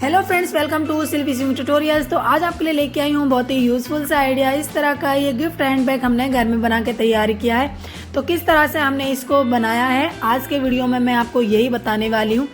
Hello friends, welcome to selfie tutorials. तो आज आपके लिए लेके आई हूँ बहुत ही यूजफुल सा आइडिया। इस तरह का ये गिफ्ट हैंडबैग हमने घर में बना के तैयार किया है। तो किस तरह से हमने इसको बनाया है आज के वीडियो में मैं आपको यही बताने वाली हूँ।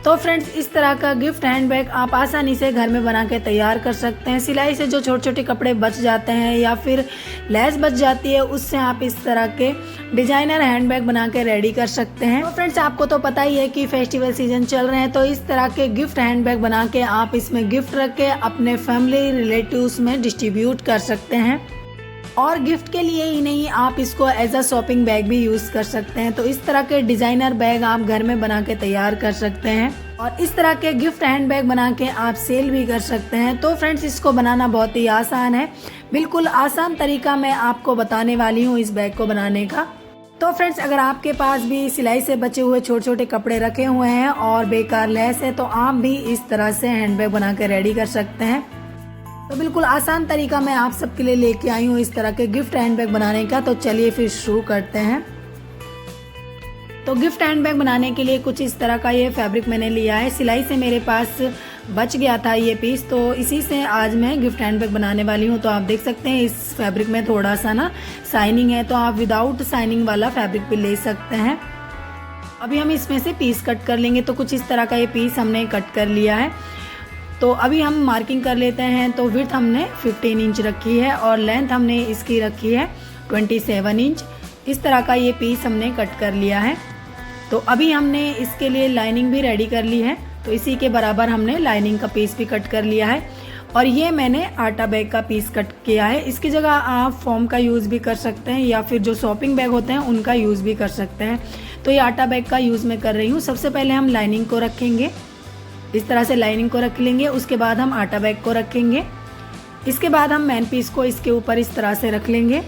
तो फ्रेंड्स, इस तरह का गिफ्ट हैंडबैग आप आसानी से घर में बना के तैयार कर सकते हैं। सिलाई से जो छोटे छोटे कपड़े बच जाते हैं या फिर लेस बच जाती है, उससे आप इस तरह के डिजाइनर हैंडबैग बना के रेडी कर सकते हैं। तो फ्रेंड्स, आपको तो पता ही है कि फेस्टिवल सीजन चल रहे हैं, तो इस तरह के गिफ्ट हैंडबैग बना के आप इसमें गिफ्ट रख के अपने फैमिली रिलेटिव्स में डिस्ट्रीब्यूट कर सकते हैं। और गिफ्ट के लिए ही नहीं, आप इसको एज अ शॉपिंग बैग भी यूज कर सकते हैं। तो इस तरह के डिजाइनर बैग आप घर में बना के तैयार कर सकते हैं और इस तरह के गिफ्ट हैंडबैग बना के आप सेल भी कर सकते हैं। तो फ्रेंड्स, इसको बनाना बहुत ही आसान है। बिल्कुल आसान तरीका मैं आपको बताने वाली हूँ इस बैग को बनाने का। तो फ्रेंड्स, अगर आपके पास भी सिलाई से बचे हुए छोटे छोटे कपड़े रखे हुए हैं और बेकार लेस है, तो आप भी इस तरह से हैंडबैग बना के रेडी कर सकते हैं। तो बिल्कुल आसान तरीका मैं आप सबके लिए लेके आई हूँ इस तरह के गिफ्ट हैंडबैग बनाने का। तो चलिए फिर शुरू करते हैं। तो गिफ्ट हैंडबैग बनाने के लिए कुछ इस तरह का ये फैब्रिक मैंने लिया है। सिलाई से मेरे पास बच गया था ये पीस, तो इसी से आज मैं गिफ्ट हैंडबैग बनाने वाली हूँ। तो आप देख सकते हैं इस फैब्रिक में थोड़ा सा ना शाइनिंग है, तो आप विदाउट शाइनिंग वाला फैब्रिक भी ले सकते हैं। अभी हम इसमें से पीस कट कर लेंगे। तो कुछ इस तरह का ये पीस हमने कट कर लिया है। तो अभी हम मार्किंग कर लेते हैं। तो विड्थ हमने 15 इंच रखी है और लेंथ हमने इसकी रखी है 27 इंच। इस तरह का ये पीस हमने कट कर लिया है। तो अभी हमने इसके लिए लाइनिंग भी रेडी कर ली है। तो इसी के बराबर हमने लाइनिंग का पीस भी कट कर लिया है। और ये मैंने आटा बैग का पीस कट किया है। इसकी जगह आप फोम का यूज़ भी कर सकते हैं या फिर जो शॉपिंग बैग होते हैं उनका यूज़ भी कर सकते हैं। तो ये आटा बैग का यूज़ मैं कर रही हूँ। सबसे पहले हम लाइनिंग को रखेंगे, इस तरह से लाइनिंग को रख लेंगे। उसके बाद हम आटा बैग को रखेंगे। इसके बाद हम मेन पीस को इसके ऊपर इस तरह से रख लेंगे।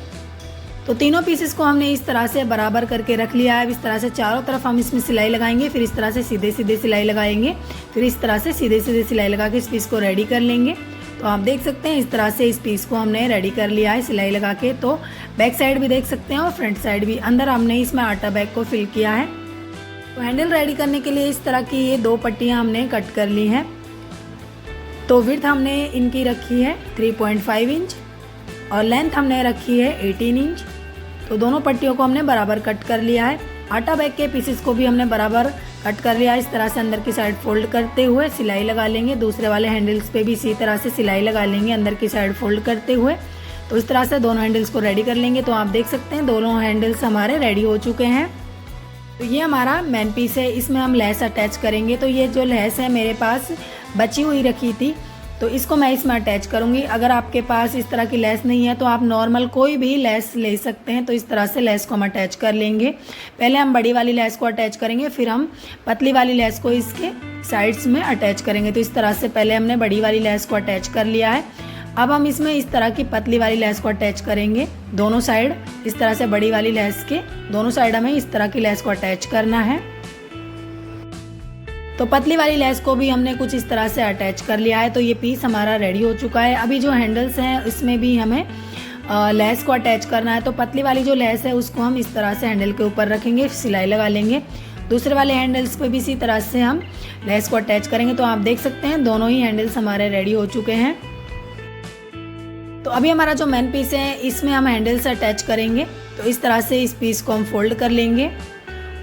तो तीनों पीसेस को हमने इस तरह से बराबर करके रख लिया है। इस तरह से चारों तरफ हम इसमें सिलाई लगाएंगे, फिर इस तरह से सीधे सीधे सिलाई लगाएंगे, फिर इस तरह से सीधे सीधे सिलाई लगा के इस पीस को रेडी कर लेंगे। तो आप देख सकते हैं इस तरह से इस पीस को हमने रेडी कर लिया है सिलाई लगा के। तो बैक साइड भी देख सकते हैं और फ्रंट साइड भी। अंदर हमने इसमें आटा बैग को फिल किया है। तो हैंडल रेडी करने के लिए इस तरह की ये 2 पट्टियाँ हमने कट कर ली हैं। तो विड्थ हमने इनकी रखी है 3.5 इंच और लेंथ हमने रखी है 18 इंच। तो दोनों पट्टियों को हमने बराबर कट कर लिया है। आटा बैग के पीसेस को भी हमने बराबर कट कर लिया है। इस तरह से अंदर की साइड फोल्ड करते हुए सिलाई लगा लेंगे। दूसरे वाले हैंडल्स पे भी इसी तरह से सिलाई लगा लेंगे अंदर की साइड फोल्ड करते हुए। तो इस तरह से दोनों हैंडल्स को रेडी कर लेंगे। तो आप देख सकते हैं दोनों हैंडल्स हमारे रेडी हो चुके हैं। तो ये हमारा मेन पीस है, इसमें हम लेस अटैच करेंगे। तो ये जो लेस है मेरे पास बची हुई रखी थी, तो इसको मैं इसमें अटैच करूंगी। अगर आपके पास इस तरह की लेस नहीं है तो आप नॉर्मल कोई भी लेस ले सकते हैं। तो इस तरह से लेस को हम अटैच कर लेंगे। पहले हम बड़ी वाली लेस को अटैच करेंगे, फिर हम पतली वाली लेस को इसके साइड्स में अटैच करेंगे। तो इस तरह से पहले हमने बड़ी वाली लेस को अटैच कर लिया है। अब हम इसमें इस तरह की पतली वाली लेस को अटैच करेंगे दोनों साइड। इस तरह से बड़ी वाली लेस के दोनों साइड हमें इस तरह की लेस को अटैच करना है। तो पतली वाली लेस को भी हमने कुछ इस तरह से अटैच कर लिया है। तो ये पीस हमारा रेडी हो चुका है। अभी जो हैंडल्स हैं इसमें भी हमें लेस को अटैच करना है। तो पतली वाली जो लेस है उसको हम इस तरह से हैंडल के ऊपर रखेंगे, सिलाई लगा लेंगे। दूसरे वाले हैंडल्स पे भी इसी तरह से हम लेस को अटैच करेंगे। तो आप देख सकते हैं दोनों ही हैंडल्स हमारे रेडी हो चुके हैं। तो अभी हमारा जो मेन पीस है इसमें हम हैंडल्स अटैच करेंगे। तो इस तरह से इस पीस को हम फोल्ड कर लेंगे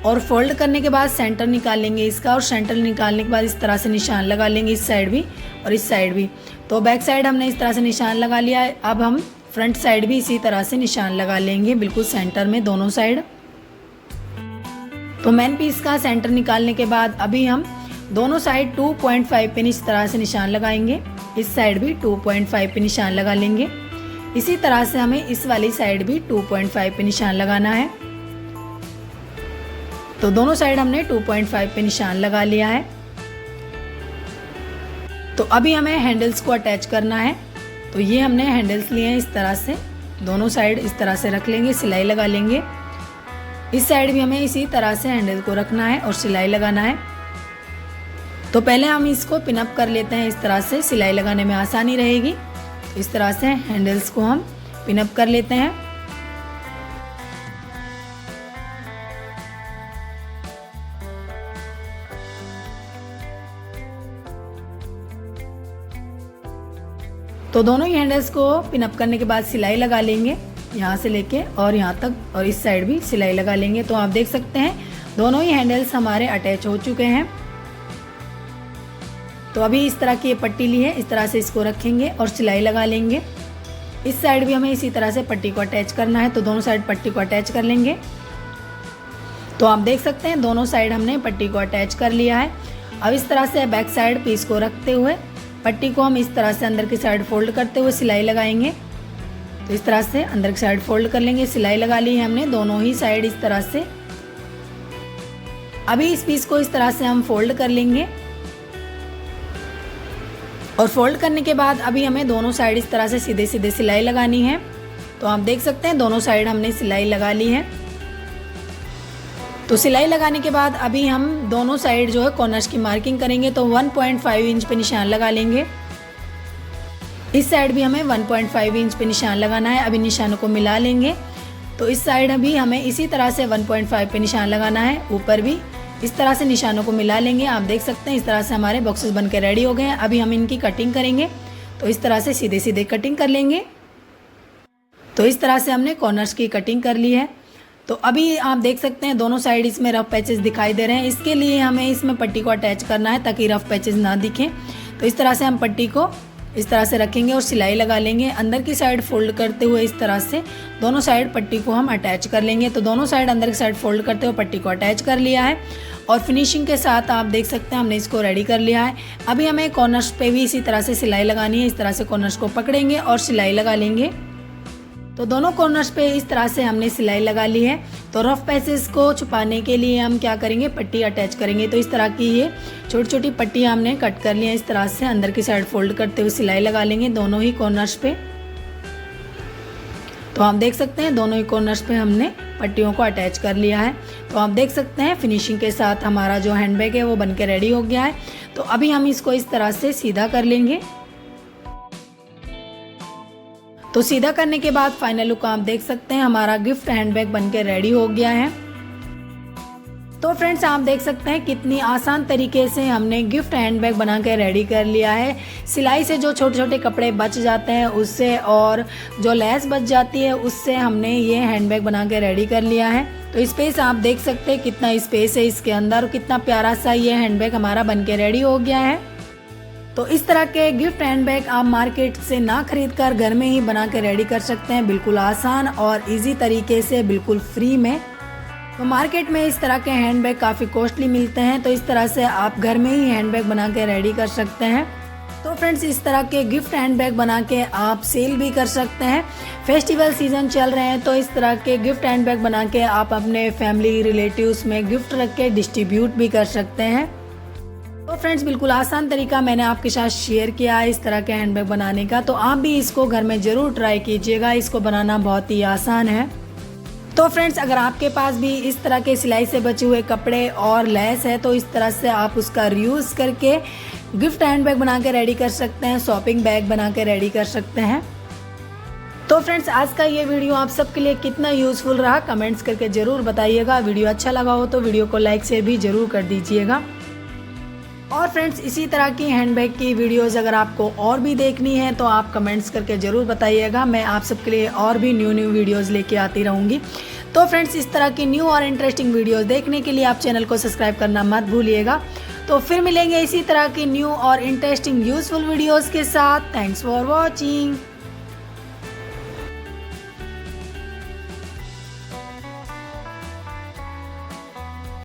और फोल्ड करने के बाद सेंटर निकाल लेंगे इसका। और सेंटर निकालने के बाद इस तरह से निशान लगा लेंगे, इस साइड भी और इस साइड भी। तो बैक साइड हमने इस तरह से निशान लगा लिया है। अब हम फ्रंट साइड भी इसी तरह से निशान लगा लेंगे, बिल्कुल सेंटर में दोनों साइड। तो मेन पीस का सेंटर निकालने के बाद अभी हम दोनों साइड 2.5 पिन इस तरह से निशान लगाएंगे। इस साइड भी 2.5 पे निशान लगा लेंगे। इसी तरह से हमें इस वाली साइड भी 2.5 पे निशान लगाना है। तो दोनों साइड हमने 2.5 पे निशान लगा लिया है। तो अभी हमें हैंडल्स को अटैच करना है। तो ये हमने हैंडल्स लिए हैं इस तरह से, दोनों साइड इस तरह से रख लेंगे, सिलाई लगा लेंगे। इस साइड भी हमें इसी तरह से हैंडल को रखना है और सिलाई लगाना है। तो पहले हम इसको पिनअप कर लेते हैं, इस तरह से सिलाई लगाने में आसानी रहेगी। इस तरह से हैंडल्स को हम पिनअप कर लेते हैं। तो दोनों ही हैंडल्स को पिनअप करने के बाद सिलाई लगा लेंगे, यहाँ से लेके और यहाँ तक, और इस साइड भी सिलाई लगा लेंगे। तो आप देख सकते हैं दोनों ही हैंडल्स हमारे अटैच हो चुके हैं। तो अभी इस तरह की ये पट्टी ली है, इस तरह से इसको रखेंगे और सिलाई लगा लेंगे। इस साइड भी हमें इसी तरह से पट्टी को अटैच करना है, तो दोनों साइड पट्टी को अटैच कर लेंगे। तो आप देख सकते हैं दोनों साइड हमने पट्टी को अटैच कर लिया है। अब इस तरह से बैक साइड पीस को रखते हुए पट्टी को हम इस तरह से अंदर की साइड फोल्ड करते हुए सिलाई लगाएंगे। तो इस तरह से अंदर की साइड फोल्ड कर लेंगे, सिलाई लगा ली है हमने दोनों ही साइड इस तरह से। अभी इस पीस को इस तरह से हम फोल्ड कर लेंगे और फोल्ड करने के बाद अभी हमें दोनों साइड इस तरह से सीधे सीधे सिलाई लगानी है। तो आप देख सकते हैं दोनों साइड हमने सिलाई लगा ली है। तो सिलाई लगाने के बाद अभी हम दोनों साइड जो है कॉर्नर्स की मार्किंग करेंगे। तो 1.5 इंच पे निशान लगा लेंगे। इस साइड भी हमें 1.5 इंच पे निशान लगाना है। अभी निशानों को मिला लेंगे। तो इस साइड अभी हमें इसी तरह से 1.5 पे निशान लगाना है। ऊपर भी इस तरह से निशानों को मिला लेंगे। आप देख सकते हैं इस तरह से हमारे बॉक्सेस बनकर रेडी हो गए हैं। अभी हम इनकी कटिंग करेंगे। तो इस तरह से सीधे सीधे कटिंग कर लेंगे। तो इस तरह से हमने कॉर्नर्स की कटिंग कर ली है। तो अभी आप देख सकते हैं दोनों साइड इसमें रफ पैचेस दिखाई दे रहे हैं। इसके लिए हमें इसमें पट्टी को अटैच करना है ताकि रफ पैचेस ना दिखें। तो इस तरह से हम पट्टी को इस तरह से रखेंगे और सिलाई लगा लेंगे। अंदर की साइड फोल्ड करते हुए इस तरह से दोनों साइड पट्टी को हम अटैच कर लेंगे। तो दोनों साइड अंदर की साइड फोल्ड करते हुए पट्टी को अटैच कर लिया है और फिनिशिंग के साथ आप देख सकते हैं हमने इसको रेडी कर लिया है। अभी हमें कॉर्नर्स पे भी इसी तरह से सिलाई लगानी है। इस तरह से कॉर्नर्स को पकड़ेंगे और सिलाई लगा लेंगे। तो दोनों कॉर्नर्स पे इस तरह से हमने सिलाई लगा ली है। तो रफ पैचेस को छुपाने के लिए हम क्या करेंगे, पट्टी अटैच करेंगे। तो इस तरह की ये छोटी छोटी पट्टियाँ हमने कट कर ली हैं। इस तरह से अंदर की साइड फोल्ड करते हुए सिलाई लगा लेंगे दोनों ही कॉर्नर्स पे। तो आप देख सकते हैं दोनों ही कॉर्नर्स पे हमने पट्टियों को अटैच कर लिया है। तो आप देख सकते हैं फिनिशिंग के साथ हमारा जो हैंडबैग है वो बनके रेडी हो गया है। तो अभी हम इसको इस तरह से सीधा कर लेंगे। तो सीधा करने के बाद फाइनल लुक आप देख सकते हैं हमारा गिफ्ट हैंडबैग बनके रेडी हो गया है। तो फ्रेंड्स आप देख सकते हैं कितनी आसान तरीके से हमने गिफ्ट हैंडबैग बना के रेडी कर लिया है। सिलाई से जो छोटे छोटे कपड़े बच जाते हैं उससे और जो लेस बच जाती है उससे हमने ये हैंडबैग बना के रेडी कर लिया है। तो स्पेस आप देख सकते हैं कितना स्पेस है इसके अंदर और कितना प्यारा सा ये हैंडबैग हमारा बन के रेडी हो गया है। तो इस तरह के गिफ्ट हैंडबैग आप मार्केट से ना खरीद कर घर में ही बना के रेडी कर सकते हैं, बिल्कुल आसान और इजी तरीके से, बिल्कुल फ्री में। तो मार्केट में इस तरह के हैंडबैग काफ़ी कॉस्टली मिलते हैं। तो इस तरह से आप घर में ही हैंडबैग बना के रेडी कर सकते हैं। तो फ्रेंड्स इस तरह के गिफ्ट हैंडबैग बना के आप सेल भी कर सकते हैं। फेस्टिवल सीजन चल रहे हैं तो इस तरह के गिफ्ट हैंडबैग बना के आप अपने फैमिली रिलेटिव्स में गिफ्ट रख के डिस्ट्रीब्यूट भी कर सकते हैं। तो फ्रेंड्स बिल्कुल आसान तरीका मैंने आपके साथ शेयर किया है इस तरह के हैंडबैग बनाने का। तो आप भी इसको घर में ज़रूर ट्राई कीजिएगा, इसको बनाना बहुत ही आसान है। तो फ्रेंड्स अगर आपके पास भी इस तरह के सिलाई से बचे हुए कपड़े और लेस है तो इस तरह से आप उसका रीयूज़ करके गिफ्ट हैंडबैग बना के रेडी कर सकते हैं, शॉपिंग बैग बना के रेडी कर सकते हैं। तो फ्रेंड्स आज का ये वीडियो आप सबके लिए कितना यूज़फुल रहा कमेंट्स करके ज़रूर बताइएगा। वीडियो अच्छा लगा हो तो वीडियो को लाइक शेयर भी ज़रूर कर दीजिएगा। और फ्रेंड्स इसी तरह की हैंडबैग की वीडियोस अगर आपको और भी देखनी है तो आप कमेंट्स करके ज़रूर बताइएगा। मैं आप सबके लिए और भी न्यू वीडियोस लेके आती रहूँगी। तो फ्रेंड्स इस तरह की न्यू और इंटरेस्टिंग वीडियोस देखने के लिए आप चैनल को सब्सक्राइब करना मत भूलिएगा। तो फिर मिलेंगे इसी तरह की न्यू और इंटरेस्टिंग यूज़फुल वीडियोज़ के साथ। Thanks for watching.